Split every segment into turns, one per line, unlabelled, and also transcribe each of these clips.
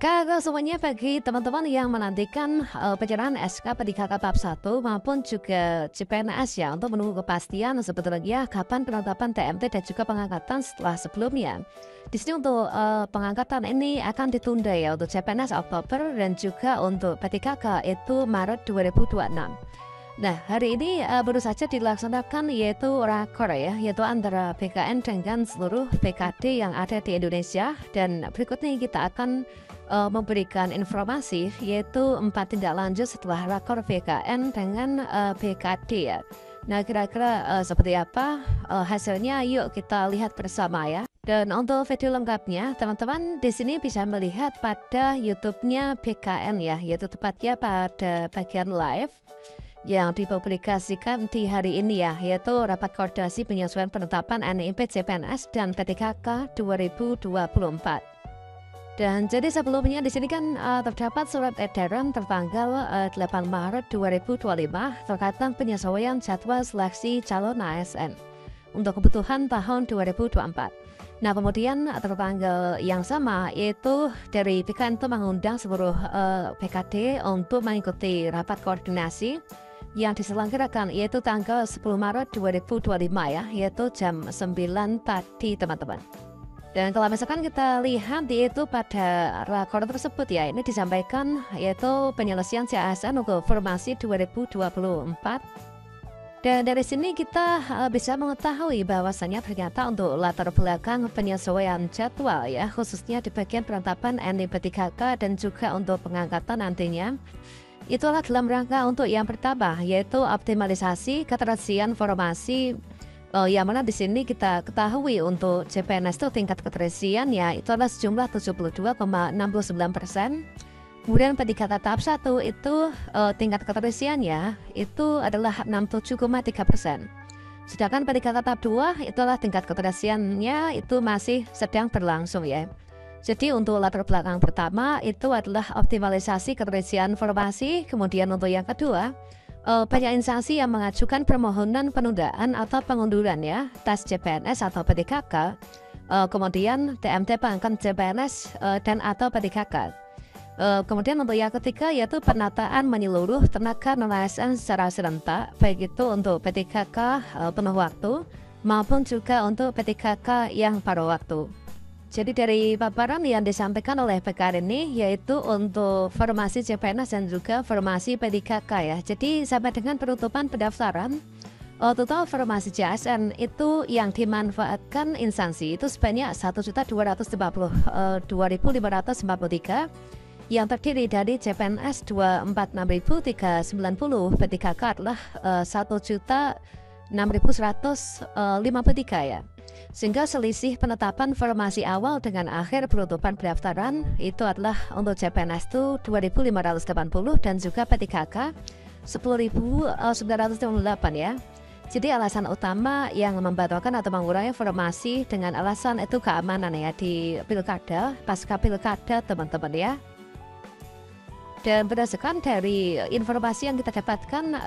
Kakak semuanya bagi teman-teman yang menantikan pencerahan SK P3K Tahap 1 maupun juga CPNS ya untuk menunggu kepastian sebetulnya kapan penetapan TMT dan juga pengangkatan setelah sebelumnya. Di sini untuk pengangkatan ini akan ditunda ya untuk CPNS Oktober dan juga untuk P3K itu Maret 2026. Nah, hari ini baru saja dilaksanakan yaitu rakor ya, yaitu antara BKN dengan seluruh PKD yang ada di Indonesia. Dan berikutnya kita akan memberikan informasi yaitu 4 tindak lanjut setelah rakor BKN dengan PKD ya. Nah, kira-kira seperti apa hasilnya? Yuk kita lihat bersama ya. Dan untuk video lengkapnya, teman-teman di sini bisa melihat pada YouTube-nya BKN ya, yaitu tepatnya pada bagian live yang dipublikasikan di hari ini ya, yaitu rapat koordinasi penyesuaian penetapan NIP CPNS dan P3K 2024. Dan jadi sebelumnya di sini kan terdapat surat edaran tertanggal 8 Maret 2025 terkait penyesuaian jadwal seleksi calon ASN untuk kebutuhan tahun 2024. Nah, kemudian tertanggal yang sama yaitu dari BKN itu mengundang seluruh PKD untuk mengikuti rapat koordinasi yang diselenggarakan yaitu tanggal 10 Maret 2025 ya, yaitu jam 9 tadi teman-teman. Dan kalau misalkan kita lihat yaitu pada rakor tersebut ya, ini disampaikan yaitu penyelesaian CASN untuk formasi 2024. Dan dari sini kita bisa mengetahui bahwasannya ternyata untuk latar belakang penyesuaian jadwal ya, khususnya di bagian penetapan NIP P3K dan juga untuk pengangkatan nantinya, itulah dalam rangka untuk yang pertama yaitu optimalisasi keterisian formasi yang mana di sini kita ketahui untuk CPNS itu tingkat keterisian ya itu adalah sejumlah 72,69%. Kemudian P3K tahap 1 itu tingkat keterisiannya itu adalah 67,3%. Sedangkan P3K tahap 2 itulah tingkat keterisiannya itu masih sedang berlangsung ya. Jadi untuk latar belakang pertama itu adalah optimalisasi keterisian formasi. Kemudian untuk yang kedua, banyak instansi yang mengajukan permohonan penundaan atau pengunduran ya tes CPNS atau P3K. Kemudian TMT pengangkatan CPNS dan atau P3K. Kemudian untuk yang ketiga yaitu penataan menyeluruh tenaga non-ASN secara serentak, baik itu untuk P3K penuh waktu maupun juga untuk P3K yang paruh waktu. Jadi dari paparan yang disampaikan oleh PKR ini yaitu untuk formasi CPNS dan juga formasi P3K ya. Jadi sampai dengan penutupan pendaftaran, total formasi CASN itu yang dimanfaatkan instansi itu sebanyak 1.252.543 yang terdiri dari CPNS 246.390, P3K adalah 1.6153 ya. Sehingga selisih penetapan formasi awal dengan akhir penutupan pendaftaran itu adalah untuk CPNS itu 2.580 dan juga P3K 10.958 ya. Jadi alasan utama yang membatalkan atau mengurangi formasi dengan alasan itu keamanan ya di pilkada, pasca pilkada teman-teman ya. Dan berdasarkan dari informasi yang kita dapatkan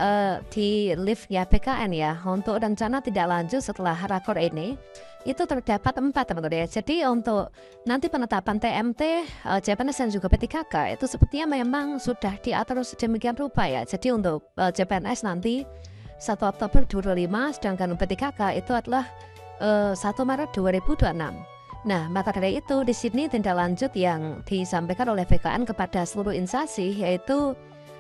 di liftnya PKN ya, untuk rencana tidak lanjut setelah rakor ini itu terdapat 4 teman-teman ya. Jadi untuk nanti penetapan TMT, CPNS dan juga P3K itu sepertinya memang sudah diatur sedemikian rupa ya. Jadi untuk CPNS nanti 1 Oktober 2025, sedangkan P3K itu adalah 1 Maret 2026. Nah, maka dari itu di sini tindak lanjut yang disampaikan oleh BKN kepada seluruh instansi yaitu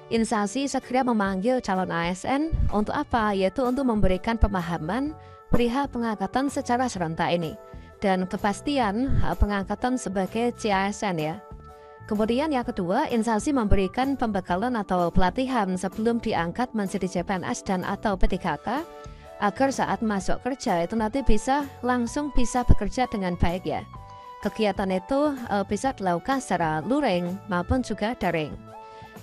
instansi segera memanggil calon ASN untuk apa? Yaitu untuk memberikan pemahaman perihal pengangkatan secara serentak ini dan kepastian pengangkatan sebagai CASN ya. Kemudian yang kedua, instansi memberikan pembekalan atau pelatihan sebelum diangkat menjadi CPNS dan atau P3K agar saat masuk kerja itu nanti langsung bisa bekerja dengan baik ya. Kegiatan itu bisa dilakukan secara luring maupun juga daring.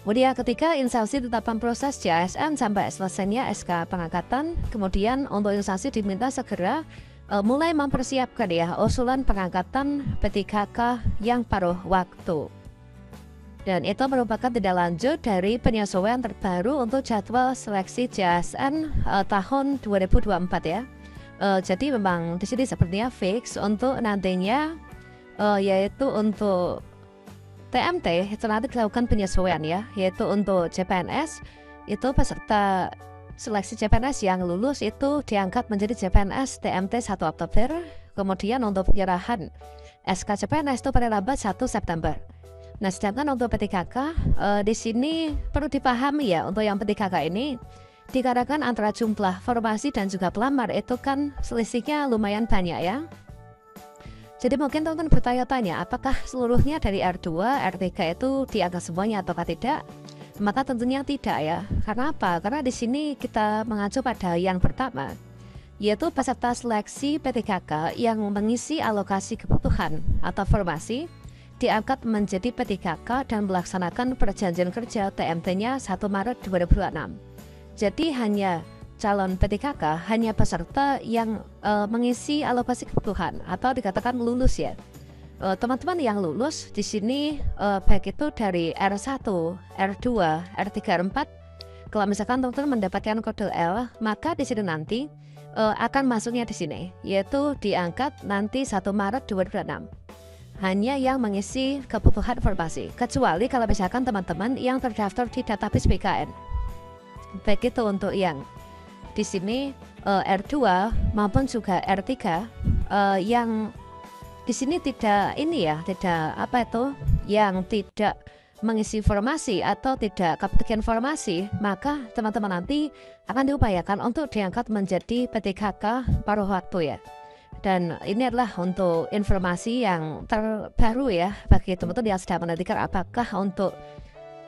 Kemudian ketiga, instansi tetapkan proses CASN sampai selesainya SK pengangkatan. Kemudian untuk instansi diminta segera mulai mempersiapkan ya usulan pengangkatan P3K yang paruh waktu. Dan itu merupakan tindak lanjut dari penyesuaian terbaru untuk jadwal seleksi CASN tahun 2024 ya. Jadi memang di sini sepertinya fix untuk nantinya yaitu untuk TMT itu nanti dilakukan penyesuaian ya, yaitu untuk CPNS itu peserta seleksi CPNS yang lulus itu diangkat menjadi CPNS TMT 1 Oktober, kemudian untuk penyerahan SK CPNS itu pada lambat 1 September. Nah, sedangkan untuk P3K di sini perlu dipahami ya, untuk yang P3K ini dikarenakan antara jumlah formasi dan juga pelamar itu kan selisihnya lumayan banyak ya. Jadi mungkin teman-teman bertanya-tanya apakah seluruhnya dari R2, R3 itu diangkat semuanya ataukah tidak? Maka tentunya tidak ya. Karena apa? Karena di sini kita mengacu pada yang pertama, yaitu peserta seleksi P3K yang mengisi alokasi kebutuhan atau formasi diangkat menjadi P3K dan melaksanakan perjanjian kerja TMT-nya 1 Maret 2026. Jadi hanya calon P3K hanya peserta yang mengisi alokasi kebutuhan atau dikatakan lulus ya. Teman-teman yang lulus di sini baik itu dari R1, R2, R3, R4. Kalau misalkan teman-teman mendapatkan kode L, maka di sini nanti akan masuknya di sini, yaitu diangkat nanti 1 Maret 2026. Hanya yang mengisi kebutuhan formasi, kecuali kalau misalkan teman-teman yang terdaftar di database BKN. Baik itu untuk yang di sini R2 maupun juga R3 yang di sini tidak ini ya, tidak apa itu, yang tidak mengisi formasi atau tidak kebagian formasi, maka teman-teman nanti akan diupayakan untuk diangkat menjadi P3K paruh waktu ya. Dan ini adalah untuk informasi yang terbaru ya bagi teman-teman yang sedang menantikan apakah untuk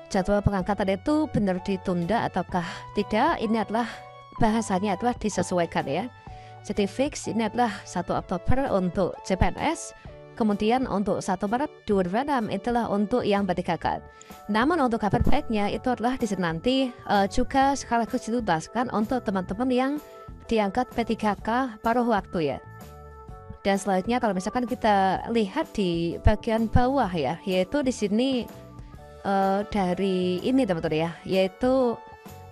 jadwal pengangkatan itu benar ditunda ataukah tidak. Ini adalah bahasanya adalah disesuaikan ya. Jadi fix ini adalah 1 Oktober untuk CPNS, kemudian untuk 1 Maret 2026 itulah untuk yang P3K. Namun untuk kabar baiknya itu adalah di sini nanti juga sekaligus dituntaskan untuk teman-teman yang diangkat P3K paruh waktu ya. Dan selanjutnya kalau misalkan kita lihat di bagian bawah ya, yaitu di sini dari ini teman-teman ya, yaitu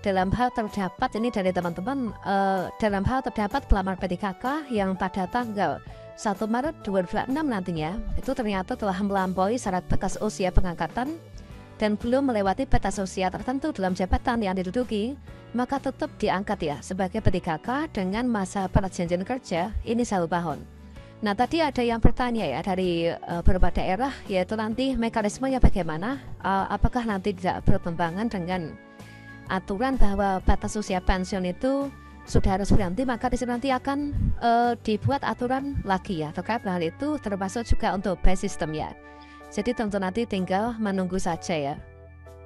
dalam hal terdapat ini dari teman-teman dalam hal terdapat pelamar P3K yang pada tanggal 1 Maret 2026 nantinya itu ternyata telah melampaui syarat batas usia pengangkatan dan belum melewati batas usia tertentu dalam jabatan yang diduduki, maka tetap diangkat ya sebagai P3K dengan masa perjanjian kerja ini 1 tahun. Nah, tadi ada yang bertanya ya dari beberapa daerah, yaitu nanti mekanismenya bagaimana, apakah nanti tidak bertentangan dengan aturan bahwa batas usia pensiun itu sudah harus berhenti, maka di sini nanti akan dibuat aturan lagi ya terkait hal itu, termasuk juga untuk by system ya. Jadi tentu nanti tinggal menunggu saja ya.